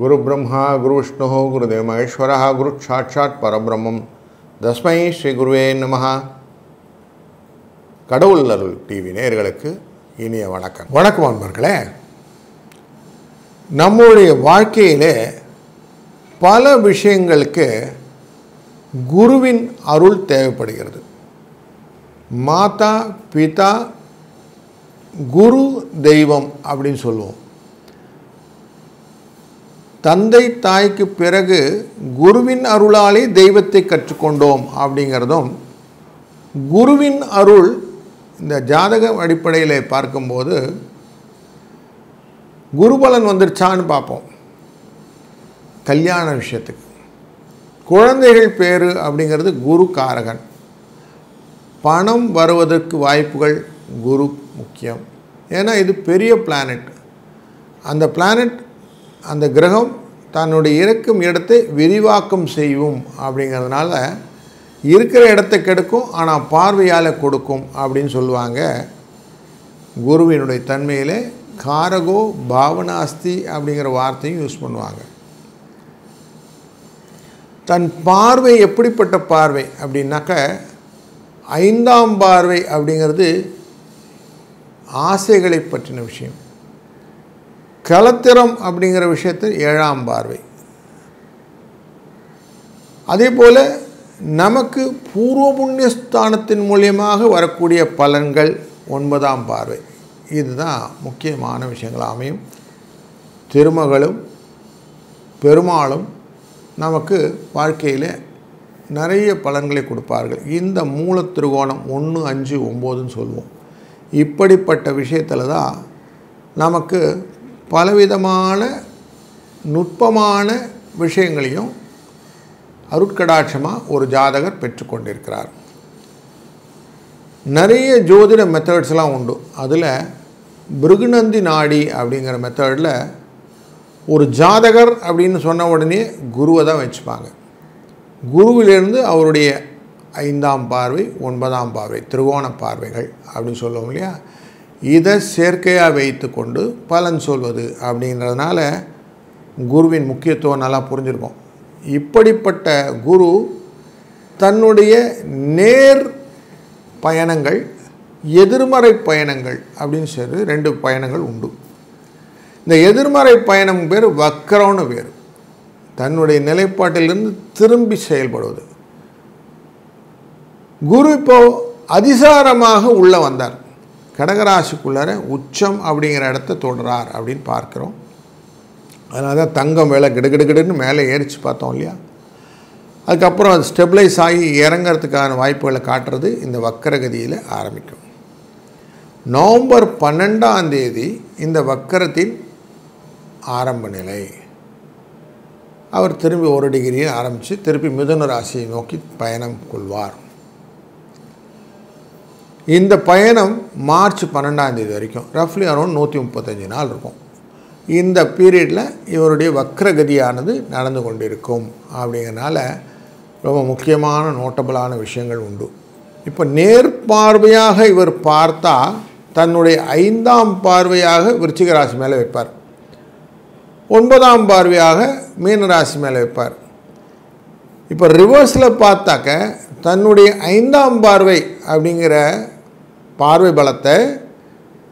गुरु ब्रह्मा गुरु विष्णु गुरुदेव महेश्वर गुरु साक्षात् परब्रह्मम तस्मै श्री गुरुवे नमः. கடவுள் அருள் டிவி நேயர்களுக்கு இனிய வணக்கம். வணக்கம் அன்பர்களே. நம்முடைய வாழ்க்கையிலே பல விஷயங்களுக்கு குருவின் அருள் தேவைப்படுகிறது. மாதா பிதா குரு தெய்வம் அப்படின்னு சொல்லுவோம். தந்தை தாய்க்கு பிறகு குருவின் அருளாலே தெய்வத்தை கற்றுக்கொண்டோம் அப்படிங்கிறதும், குருவின் அருள் இந்த ஜாதக அடிப்படையில் பார்க்கும்போது குருபலன் வந்துருச்சான்னு பார்ப்போம். கல்யாண விஷயத்துக்கு குழந்தைகள் பேர் அப்படிங்கிறது குரு காரகன். பணம் வருவதற்கு வாய்ப்புகள் குரு முக்கியம். ஏன்னா இது பெரிய பிளானட். அந்த பிளானட், அந்த கிரகம் தன்னுடைய இருக்கும் இடத்தை விரிவாக்கம் செய்யும் அப்படிங்கிறதுனால இருக்கிற இடத்தை கெடுக்கும், ஆனால் பார்வையால் கொடுக்கும் அப்படின்னு சொல்லுவாங்க. குருவினுடைய தன்மையிலே காரகோ பாவனாஸ்தி அப்படிங்கிற வார்த்தையும் யூஸ் பண்ணுவாங்க. தன் பார்வை எப்படிப்பட்ட பார்வை அப்படின்னாக்க, 5ஆம் பார்வை அப்படிங்கிறது ஆசைகளை பற்றின விஷயம். கலத்திரம் அப்படிங்கிற விஷயத்தில் 7ஆம் பார்வை. அதே போல் நமக்கு பூர்வ புண்ணியஸ்தானத்தின் மூலியமாக வரக்கூடிய பலன்கள் 9ஆம் பார்வை. இதுதான் முக்கியமான விஷயங்கள் அமையும். திருமகளும் பெருமாளும் நமக்கு வாழ்க்கையில் நிறைய பலன்களை கொடுப்பார்கள். இந்த மூல திருகோணம் 1, 5, 9ன்னு சொல்லுவோம். இப்படிப்பட்ட விஷயத்தில் தான் நமக்கு பலவிதமான நுட்பமான விஷயங்களையும் அருட்கடாட்சமாக ஒரு ஜாதகர் பெற்றுக்கொண்டிருக்கிறார். நிறைய ஜோதிட மெத்தட்ஸ்லாம் உண்டு. அதில் பிருகுநந்தி நாடி அப்படிங்கிற மெத்தடில் ஒரு ஜாதகர் அப்படின்னு சொன்ன உடனே குருவை தான் வச்சுப்பாங்க. குருவிலிருந்து அவருடைய 5ஆம் பார்வை 9ஆம் பார்வை திரிகோண பார்வைகள் அப்படின்னு சொல்லுவோம் இல்லையா, இதை செயற்கையாக வைத்து கொண்டு பலன் சொல்வது அப்படின்றதுனால குருவின் முக்கியத்துவம் நல்லா புரிஞ்சிருக்கும். இப்படிப்பட்ட குரு தன்னுடைய நேர் பயணங்கள், எதிர்மறை பயணங்கள் அப்படின்னு சொல்லி 2 பயணங்கள் உண்டு. இந்த எதிர்மறை பயணம் பேர் வக்கரம்னு பேர். தன்னுடைய நிலைப்பாட்டிலிருந்து திரும்பி செயல்படுவது. குரு இப்போ அதிசாரமாக உள்ளே வந்தார். கடகராசிக்குள்ளார உச்சம் அப்படிங்கிற இடத்த தொடுறார் அப்படின்னு பார்க்குறோம். அதனால தான் தங்கம் வேலை கிடுகிடுகிடுன்னு மேலே ஏறிச்சு பார்த்தோம் இல்லையா. அதுக்கப்புறம் அது ஸ்டெபிளைஸ் ஆகி இறங்கிறதுக்கான வாய்ப்புகளை காட்டுறது இந்த வக்கரகதியில் ஆரம்பிக்கும். நவம்பர் 12ஆம் தேதி இந்த வக்கரத்தின் ஆரம்ப நிலை. அவர் திரும்பி 1 டிகிரியை ஆரம்பித்து திருப்பி மிதுன ராசியை நோக்கி பயணம் கொள்வார். இந்த பயணம் மார்ச் 12ஆம் தேதி வரைக்கும் ரஃப்லி அரௌண்ட் 135 நாள் இருக்கும். இந்த பீரியடில் இவருடைய வக்ரகதியானது நடந்து கொண்டிருக்கும். அப்படிங்கிறனால ரொம்ப முக்கியமான நோட்டபிளான விஷயங்கள் உண்டு. இப்போ நேர்பார்வையாக இவர் பார்த்தா தன்னுடைய 5ஆம் பார்வையாக விருச்சிக ராசி மேலே வைப்பார். 9ஆம் பார்வையாக மீன ராசி மேலே வைப்பார். இப்போ ரிவர்ஸில் பார்த்தாக்க தன்னுடைய 5ஆம் பார்வை அப்படிங்கிற பார்வை பலத்தை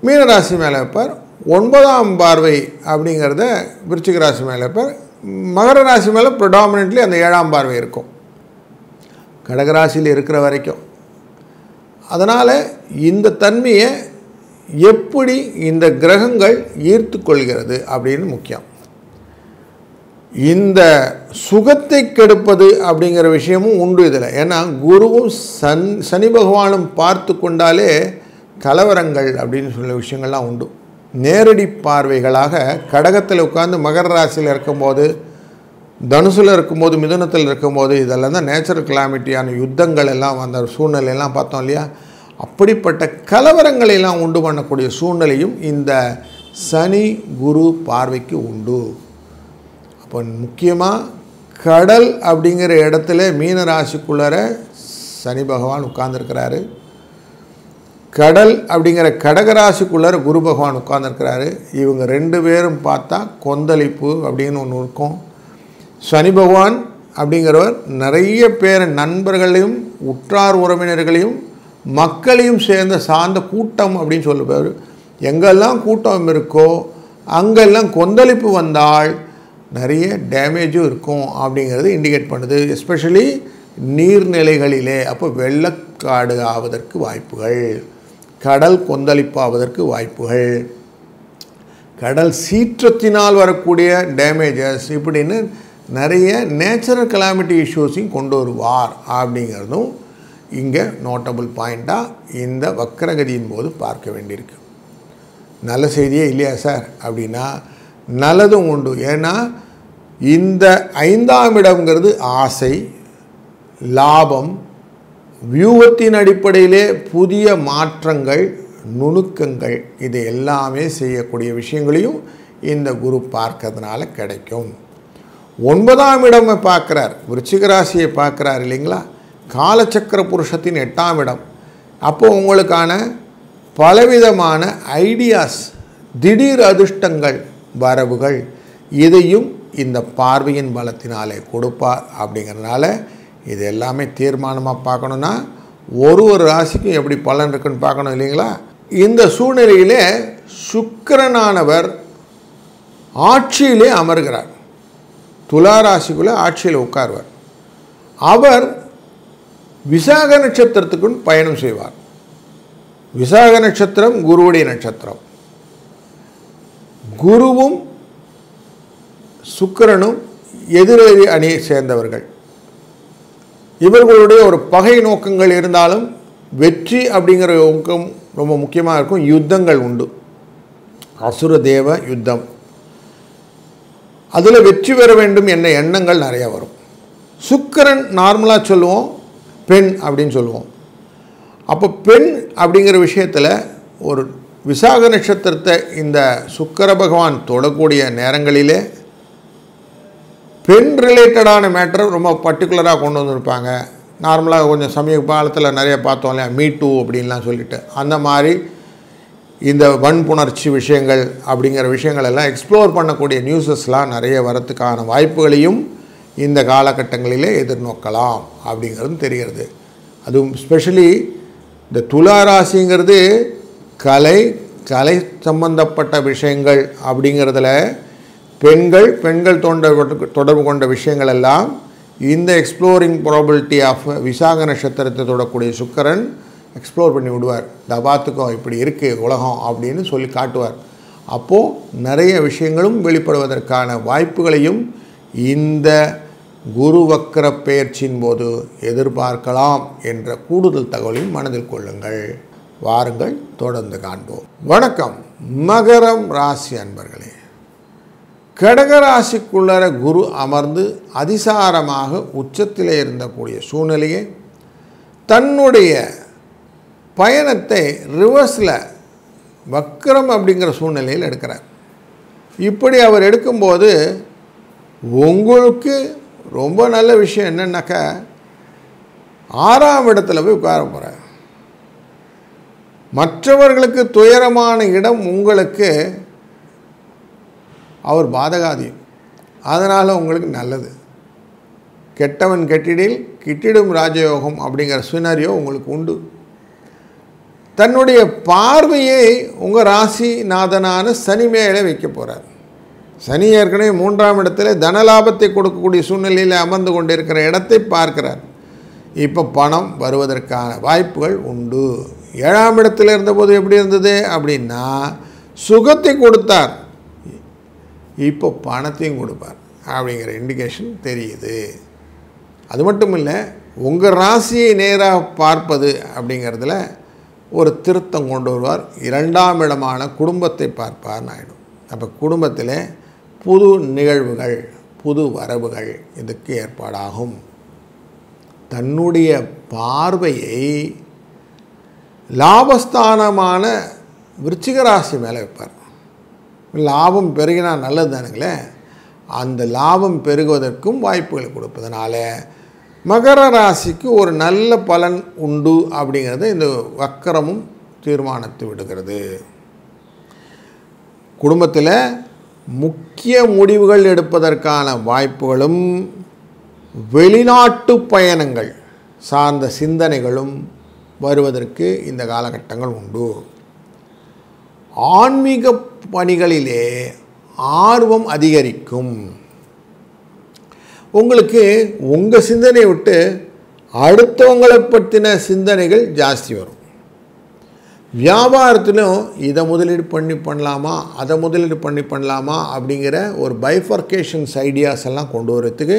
மீனராசி மேலே வைப்பார். 9ஆம் பார்வை அப்படிங்கிறத விருச்சிக ராசி மேலே வைப்பார். மகர ராசி மேலே ப்ரிடாமினென்ட்லி அந்த 7ஆம் பார்வை இருக்கும், கடகராசியில் இருக்கிற வரைக்கும். அதனால் இந்த தன்மையை எப்படி இந்த கிரகங்கள் ஈர்த்து கொள்கிறது அப்படின்னு முக்கியம். இந்த சுகத்தை கெடுப்பது அப்படிங்கிற விஷயமும் உண்டு இதில். ஏன்னா குருவும் சனி பகவானும் பார்த்து கொண்டாலே கலவரங்கள் அப்படின்னு சொல்ல விஷயங்கள்லாம் உண்டு. நேரடி பார்வைகளாக கடகத்தில் உட்கார்ந்து மகர ராசியில் இருக்கும்போது, தனுசில் இருக்கும்போது, மிதுனத்தில் இருக்கும்போது, இதெல்லாம் தான் நேச்சுரல் கிளாமிட்டியான யுத்தங்கள் எல்லாம் அந்த சூழ்நிலையெல்லாம் பார்த்தோம் இல்லையா. அப்படிப்பட்ட கலவரங்களெல்லாம் உண்டு பண்ணக்கூடிய சூழ்நிலையும் இந்த சனி குரு பார்வைக்கு உண்டு. அப்போ முக்கியமாக கடல் அப்படிங்கிற இடத்துல மீன ராசிக்குள்ளார சனி பகவான் உட்கார்ந்துருக்கிறாரு. கடல் அப்படிங்கிற கடகராசிக்குள்ளார குரு பகவான் உட்கார்ந்துருக்கிறாரு. இவங்க 2 பேரும் பார்த்தா கொந்தளிப்பு அப்படின்னு ஒன்று இருக்கும். சனி பகவான் அப்படிங்கிறவர் நிறைய பேர் நண்பர்களையும் உற்றார் உறவினர்களையும் மக்களையும் சார்ந்த கூட்டம் அப்படின்னு சொல்லுவார். எங்கெல்லாம் கூட்டம் இருக்கோ அங்கெல்லாம் கொந்தளிப்பு வந்தால் நிறைய டேமேஜும் இருக்கும் அப்படிங்கிறது இண்டிகேட் பண்ணுது. எஸ்பெஷலி நீர்நிலைகளிலே. அப்போ வெள்ளக்காடு ஆவதற்கு வாய்ப்புகள், கடல் கொந்தளிப்பு ஆவதற்கு வாய்ப்புகள், கடல் சீற்றத்தினால் வரக்கூடிய டேமேஜஸ், இப்படின்னு நிறைய நேச்சுரல் கலாமிட்டி இஷ்யூஸையும் கொண்டு வருவார் அப்படிங்கிறதும் இங்கே நோட்டபிள் பாயிண்ட்டாக இந்த வக்ரகதியின் போது பார்க்க வேண்டியிருக்கு. நல்ல செய்தியே இல்லையா சார் அப்படின்னா நல்லதும் உண்டு. ஏன்னா இந்த 5ஆம் இடம்ங்கிறது ஆசை, லாபம், வியூகத்தின் அடிப்படையிலே புதிய மாற்றங்கள், நுணுக்கங்கள், இது எல்லாமே செய்யக்கூடிய விஷயங்களையும் இந்த குரு பார்க்கறதுனால கிடைக்கும். 9ஆம் இடமை பார்க்குறார், விருச்சிக ராசியை பார்க்குறார் இல்லைங்களா, காலச்சக்கர புருஷத்தின் 8ஆம் இடம். அப்போது உங்களுக்கான பலவிதமான ஐடியாஸ், திடீர் அதிர்ஷ்டங்கள், வரவுகள், இதையும் இந்த பார்வையின் பலத்தினாலே கொடுப்பார். அப்படிங்கிறதுனால இது எல்லாமே தீர்மானமாக பார்க்கணுன்னா ஒரு ராசிக்கும் எப்படி பலன் இருக்குன்னு பார்க்கணும் இல்லைங்களா. இந்த சூழ்நிலையிலே சுக்கிரனானவர் ஆட்சியிலே அமர்கிறார். துலா ராசிக்குள்ளே ஆட்சியில் உட்கார்வார். அவர் விசாக நட்சத்திரத்துக்கு பயணம் செய்வார். விசாக நட்சத்திரம் குருவுடைய நட்சத்திரம். குருவும் சுக்கிரனும் எதிரெதிரி அணியை சேர்ந்தவர்கள். இவர்களுடைய ஒரு பகை நோக்கங்கள் இருந்தாலும் வெற்றி அப்படிங்கிற நோக்கம் ரொம்ப முக்கியமாக இருக்கும். யுத்தங்கள் உண்டு, அசுர தேவ யுத்தம். அதில் வெற்றி பெற வேண்டும் என்ற எண்ணங்கள் நிறைய வரும். சுக்கிரன் நார்மலாக சொல்லுவோம் பெண் அப்படின்னு சொல்லுவோம். அப்போ பெண் அப்படிங்கிற விஷயத்தில் ஒரு விசாக நட்சத்திரத்தை இந்த சுக்கிர பகவான் தொடக்கூடிய நேரங்களிலே பெண் ரிலேட்டடான மேட்டரை ரொம்ப பர்டிகுலராக கொண்டு வந்திருப்பாங்க. நார்மலாக கொஞ்சம் சமீப காலத்தில் நிறைய பார்த்தோம் இல்லையா, மீ டூ அப்படின்லாம் சொல்லிட்டு, அந்த மாதிரி இந்த வன்புணர்ச்சி விஷயங்கள் அப்படிங்கிற விஷயங்கள் எல்லாம் எக்ஸ்ப்ளோர் பண்ணக்கூடிய நியூஸஸ்லாம் நிறைய வரத்துக்கான வாய்ப்புகளையும் இந்த காலகட்டங்களிலே எதிர்நோக்கலாம் அப்படிங்கிறது தெரிகிறது. அதுவும் ஸ்பெஷலி இந்த துலா ராசிங்கிறது கலை சம்பந்தப்பட்ட விஷயங்கள் அப்படிங்கிறதுல பெண்கள் தொடர்பு கொண்ட விஷயங்கள் எல்லாம் இந்த எக்ஸ்ப்ளோரிங் ப்ராபபிலிட்டி ஆஃப் விசாக நட்சத்திரத்தை தொடக்கூடிய சுக்கிரன் எக்ஸ்ப்ளோர் பண்ணி விடுவார். தபாத்துக்கும் இப்படி இருக்குது உலகம் அப்படின்னு சொல்லி காட்டுவார். அப்போது நிறைய விஷயங்களும் வெளிப்படுவதற்கான வாய்ப்புகளையும் இந்த குரு வக்ர பெயர்ச்சியின் போது எதிர்பார்க்கலாம் என்ற கூடுதல் தகவலையும் மனதில் கொள்ளுங்கள். வாருங்கள் தொடர்ந்து காண்போம். வணக்கம் மகரம் ராசி அன்பர்களே. கடகராசிக்குள்ளர குரு அமர்ந்து அதிசாரமாக உச்சத்திலே இருந்தக்கூடிய சூழ்நிலையை தன்னுடைய பயணத்தை ரிவர்ஸில் வக்ரம் அப்படிங்கிற சூழ்நிலையில் எடுக்கிறார். இப்படி அவர் எடுக்கும்போது உங்களுக்கு ரொம்ப நல்ல விஷயம் என்னன்னாக்கா 6ஆம் இடத்துல போய் உட்கார போகிறார். மற்றவர்களுக்கு துயரமான இடம் உங்களுக்கு அவர் பாதகாதியம். அதனால் உங்களுக்கு நல்லது. கெட்டவன் கெட்டிடில் கிட்டிடும் ராஜயோகம் அப்படிங்கிற சினாரியோ உங்களுக்கு உண்டு. தன்னுடைய பார்வையை உங்கள் ராசிநாதனான சனி மேலே வைக்க போகிறார். சனி ஏற்கனவே 3ஆம் இடத்துல தனலாபத்தை கொடுக்கக்கூடிய சூழ்நிலையில் அமர்ந்து கொண்டிருக்கிற இடத்தை பார்க்கிறார். இப்போ பணம் வருவதற்கான வாய்ப்புகள் உண்டு. 7ஆம் இடத்துல இருந்தபோது எப்படி இருந்தது அப்படின்னா சுகத்தை கொடுத்தார், இப்போ பணத்தையும் கொடுப்பார் அப்படிங்கிற இண்டிகேஷன் தெரியுது. அது மட்டும் இல்லை, உங்கள் ராசியை நேராக பார்ப்பது அப்படிங்கிறதுல ஒரு திருத்தம் கொண்டு வருவார். 2ஆம் இடமான குடும்பத்தை பார்ப்பார்னு ஆகிடும். அப்போ குடும்பத்தில் புது நிகழ்வுகள், புது வரவுகள் இதுக்கு ஏற்பாடாகும். தன்னுடைய பார்வையை லாபஸ்தானமான விருச்சிக ராசி மேலே வைப்பார். லாபம் பெருகினா நல்லது தானுங்களே. அந்த லாபம் பெருகுவதற்கும் வாய்ப்புகளை கொடுப்பதனால மகர ராசிக்கு ஒரு நல்ல பலன் உண்டு அப்படிங்கிறத இந்த வக்கரமும் தீர்மானித்து விடுகிறது. குடும்பத்தில் முக்கிய முடிவுகள் எடுப்பதற்கான வாய்ப்புகளும் வெளிநாட்டு பயணங்கள் சார்ந்த சிந்தனைகளும் வருவதற்கு இந்த காலகட்டங்கள் உண்டு. ஆன்மீக பணிகளிலே ஆர்வம் அதிகரிக்கும். உங்களுக்கு உங்கள் சிந்தனையை விட்டு அடுத்தவங்களை பற்றின சிந்தனைகள் ஜாஸ்தி வரும். வியாபாரத்திலும் இதை முதலீடு பண்ணலாமா அதை முதலீடு பண்ணலாமா அப்படிங்கிற ஒரு பைஃபர்கேஷன்ஸ் ஐடியாஸ் எல்லாம் கொண்டு வரத்துக்கு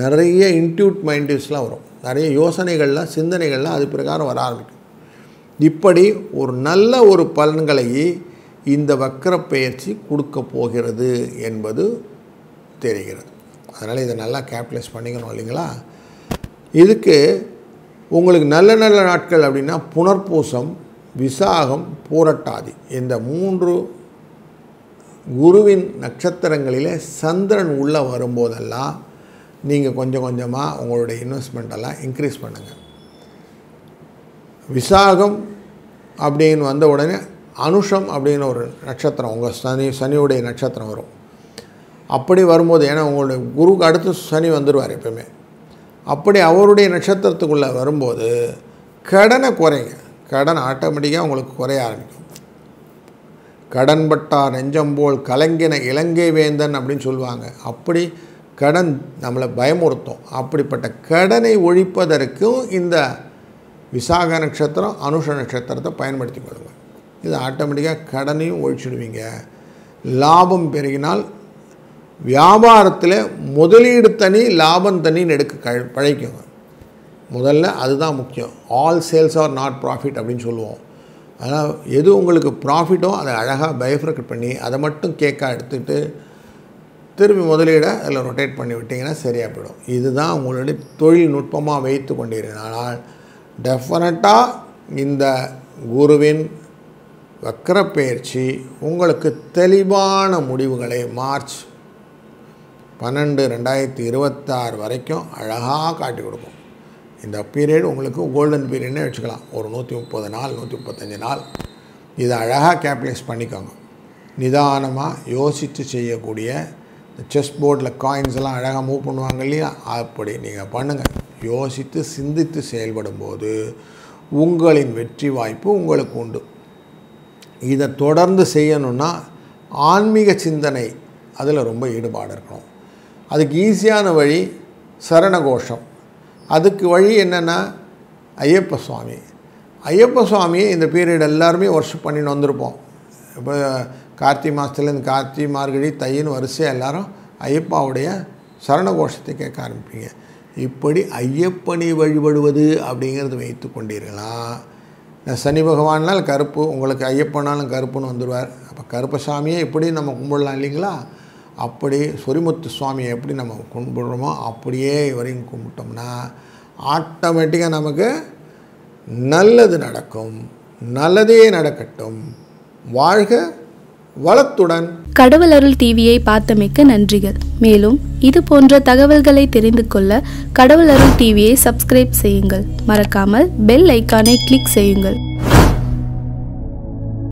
நிறைய இன்ட்யூட் மைண்டிவ்ஸ்லாம் வரும். நிறைய யோசனைகள்லாம் சிந்தனைகள்லாம் அது பிரகாரம் வர ஆரம்பிக்கும். இப்படி ஒரு நல்ல ஒரு பலன்களை இந்த வக்ர பெயர்ச்சி கொடுக்க போகிறது என்பது தெரிகிறது. அதனால் இதை நல்லா கேபிட்டலைஸ் பண்ணிக்கணும் இல்லைங்களா. இதுக்கு உங்களுக்கு நல்ல நல்ல நாட்கள் அப்படின்னா புனர்பூசம், விசாகம், பூரட்டாதி இந்த 3 குருவின் நட்சத்திரங்களிலே சந்திரன் உள்ளே வரும்போதெல்லாம் நீங்கள் கொஞ்சம் கொஞ்சமாக உங்களுடைய இன்வெஸ்ட்மெண்ட்டெல்லாம் இன்க்ரீஸ் பண்ணுங்கள். விசாகம் அப்படின்னு வந்த உடனே அனுஷம் அப்படின்னு ஒரு நட்சத்திரம் உங்கள் சனியுடைய நட்சத்திரம் வரும். அப்படி வரும்போது ஏன்னா உங்களுடைய குருக்கு அடுத்து சனி வந்துடுவார் எப்பவுமே. அப்படி அவருடைய நட்சத்திரத்துக்குள்ளே வரும்போது கடனை குறைங்க. கடன் ஆட்டோமேட்டிக்காக உங்களுக்கு குறைய ஆரம்பிக்கும். கடன் பட்டார் நெஞ்சம்போல் கலங்கின இலங்கை வேந்தன் அப்படின்னு சொல்லுவாங்க. அப்படி கடன் நம்மளை பயமுறுத்தும். அப்படிப்பட்ட கடனை ஒழிப்பதற்கும் இந்த விசாக நட்சத்திரம் அனுஷ நட்சத்திரத்தை பயன்படுத்தி கொள்ளுங்கள். இது ஆட்டோமேட்டிக்காக கடனையும் ஒழிச்சிடுவீங்க. லாபம் பெருகினால் வியாபாரத்தில் முதலீடு தனி லாபம் தனின்னு எடுக்க பழைக்குங்க. முதல்ல அதுதான் முக்கியம். All sales are not profit அப்படின்னு சொல்லுவோம். அதனால் எது உங்களுக்கு ப்ராஃபிட்டோ அதை அழகாக பைஃபர்கேட் பண்ணி அதை மட்டும் கேக்காக எடுத்துகிட்டு திரும்பி முதலீடை அதில் ரொட்டேட் பண்ணி விட்டிங்கன்னா சரியாக போயிடும். இதுதான் உங்களுடைய தொழில்நுட்பமாக வைத்து கொண்டிருந்தால் டெஃபினட்டாக இந்த குருவின் வக்ர பெயர்ச்சி உங்களுக்கு தெளிவான முடிவுகளை மார்ச் 12, 2026 வரைக்கும் அழகாக காட்டி கொடுக்கும். இந்த பீரியட் உங்களுக்கு கோல்டன் பீரியட்னே வச்சுக்கலாம். ஒரு 130 நாள் 135 நாள் இதை அழகாக கேபிட்டலைஸ் பண்ணிக்கோங்க. நிதானமாக யோசித்து செய்யக்கூடிய இந்த செஸ் போர்டில் காயின்ஸ் எல்லாம் அழகாக மூவ் பண்ணுவாங்க இல்லையா, அப்படி நீங்கள் பண்ணுங்கள். யோசித்து சிந்தித்து செயல்படும்போது உங்களின் வெற்றி வாய்ப்பு உங்களுக்கு உண்டு. இதை தொடர்ந்து செய்யணுன்னா ஆன்மீக சிந்தனை அதில் ரொம்ப ஈடுபாடு இருக்கணும். அதுக்கு ஈஸியான வழி சரணகோஷம். அதுக்கு வழி என்னென்னா ஐயப்ப சுவாமி. ஐயப்ப சுவாமியை இந்த பீரியட் எல்லாருமே வர்ஷிப் பண்ணின்னு வந்திருப்போம். இப்போ கார்த்திகை மாதத்துலேருந்து கார்த்திகை மார்கழி தையின்னு வரிசையாக எல்லோரும் ஐயப்பாவுடைய சரணகோஷத்தை கேட்க ஆரம்பிப்பீங்க. இப்படி ஐயப்பனை வழிபடுவது அப்படிங்கிறது வைத்து கொண்டீர்களாம். சனி பகவானால் கருப்பு, உங்களுக்கு ஐயப்பனாலும் கருப்புன்னு வந்துடுவார். அப்போ கருப்பசாமியை எப்படி நம்ம கும்பிடலாம் இல்லைங்களா. அப்படி சொரிமுத்து சுவாமியை எப்படி நம்ம கும்பிடுறோமோ அப்படியே இவரையும் கும்பிட்டோம்னா ஆட்டோமேட்டிக்காக நமக்கு நல்லது நடக்கும். நல்லதே நடக்கட்டும். வாழ்க வளத்துடன். கடவுள் அருள் டிவியை பார்த்தமைக்க நன்றிகள். மேலும் இது போன்ற தகவல்களை தெரிந்து கொள்ள கடவுள் அருள் டிவியை சப்ஸ்கிரைப் செய்யுங்கள். மறக்காமல் பெல் ஐக்கானை கிளிக் செய்யுங்கள்.